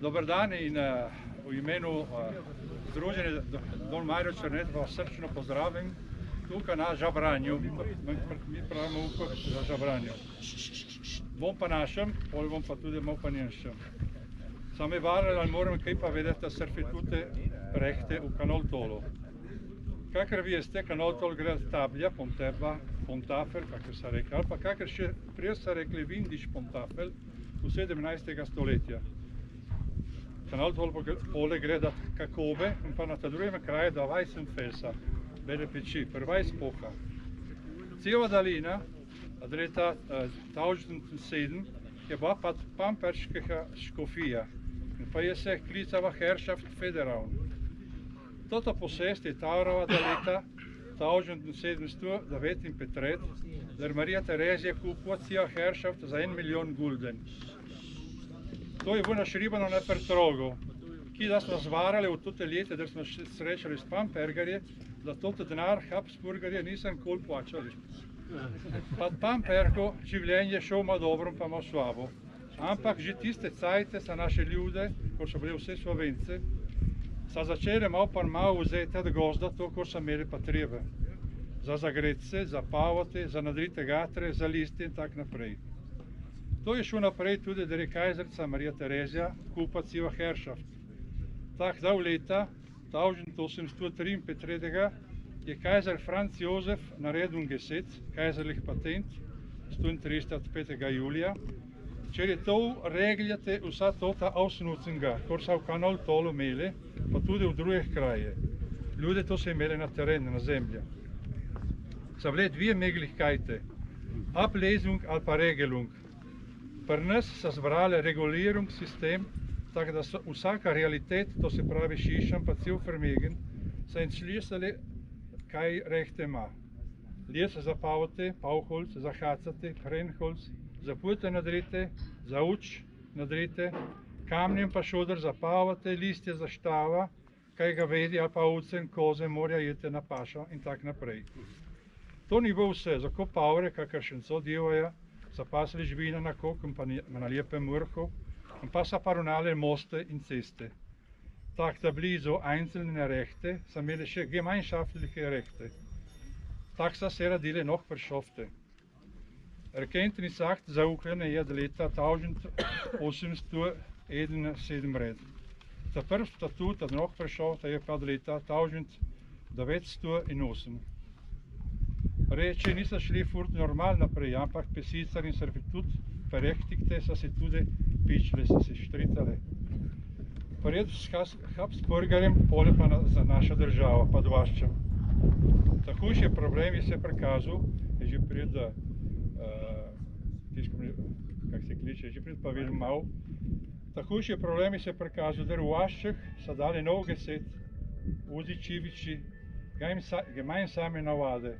Dober dan in v imenu Združenja Don Marjo Črnet vas srčno pozdravim tukaj na Žabranju. Mi pravimo za Žabranju. Bom pa našem, pol bom pa tudi malo pa njenšem. Same varali, ali moram kaj pa vedeti, da servitute rechte v Kanal Tolu. Kakor veste, Kanal Tol gre tablja, Pontafel, kako se rekli, ali pa kakor še prej so rekli Vindiš Pontafel v 17. stoletja. Kanal Tol pole gre da Kakobe in pa na ta drugem kraju da Weissenfelsa, bele peči, prva izpoha. Cijela dalina, od leta 1007, je bila pod pamperškega škofija in pa je se klicala Herrschaft Federal. Toto posest je tavrova do leta 1759, der Marija Terezija kupila cijel Herrschaft za 1 milijon gulden. To je bilo našribano na Pertrogu, ki da smo zvarali v tote lete, da smo srečali s Pampergerje, da toto denar Habsburgerje nisem kol plačali. Pod Pamperko življenje šel malo dobro, pa malo slabo. Ampak že tiste cajte za naše ljude, ko so bili vse Slovence, so začeli malo pa malo vzeti od gozda to, ko so imeli potrebe. Za zagretce, za pavote, za nadrite gatre, za liste in tak naprej. To je šlo naprej tudi, da je kajzerica Marija Terezija kupa cijel Herrschaft. Tak dal leta 1853 je kajzer Franz Josef naredil geset, kajzerlich patent, 135. julija, če je to regljate vsa tota ausnucenga, kor so v Kanal Tolu imeli, pa tudi v drugih kraje. Ljudje to so imeli na terenu, na zemlji. So bile dvije möglichkeiten, Ablesung ali pa Regelung. Pri nas so zbrali regulirungssystem, tako da so vsaka realitet, to se pravi šišam, pa cel vermegen, so entschließali, kaj rechte ima. Lies za pavote, pauholz, za hacate, hrenholz, za pute nadrite, za uč nadrite, kamnjem pa šodr za pavote, listje za štava, kaj ga vedi, ali pa ovcem, koze, morja jete na pašo in tak naprej. To ni bilo vse, za ko pavre, kakršen so djevaja, so pasali živina na kok in pa na lijepem vrhu, in pa so paronale moste in ceste. Tak da blizu einzelne Rechte, so imeli še gemeinschaftliche Rechte. Tak so se radile noch Verschofte. Erkenntnisakt za Ukrajine je od leta 1871 red. Ta prvi statut od noch Verschofte je pa od leta 1908. Reči niso šli furt normal naprej, ampak pesicar in servitut berechtigte so se tudi pičile, so se štricale. Pred s Habsburgerjem, pole pa za našo državo, pa dvaščem. Ta hujši problem je se prikazal, je že pred, kak se kliče, že pred Pavel Mau. Ta hujši problem je se prikazal, da v Vaščeh so dali nov geset, Uzičeviči, gemeinsame navade.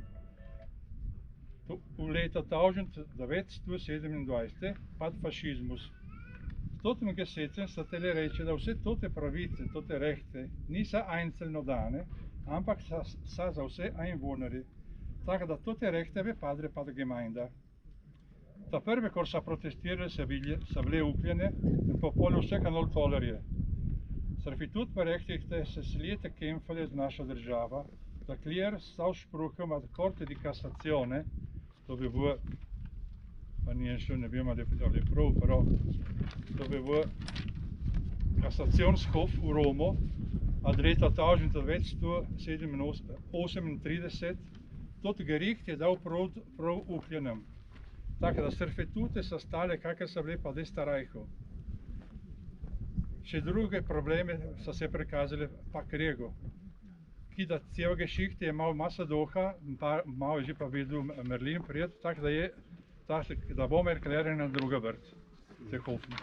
V letu 1927 pad fašizmus. S totem gesetem so tele reči, da vse tote pravice, tote rechte niso einzelno dane, ampak so za vse einwohnere. Tako da tote rechte bi padle pod Gemeinde. Ta prve, ko so protestirali, so bile upljene in po polju vse Kanal Tolerje. Servitut berechtigte se leta kämpfali z naša država, da klier s Ausspruchem ad Corte di Cassazione, to bi bilo, pa nijenšel, ne vem, ali je prav, to bi bilo Kassationshof v Romu od leta 1938, tot gericht je dal prav ukljenem. Tako da servitute so stale, kakor so bile pa Destarajhu. Še druge probleme so se prikazali pa Krego, ki da cel geschicht je malo masa doha, malo je že pa videl Merlin prijed, tako da je, da bomo erklären na druga vrt. Se hoffen.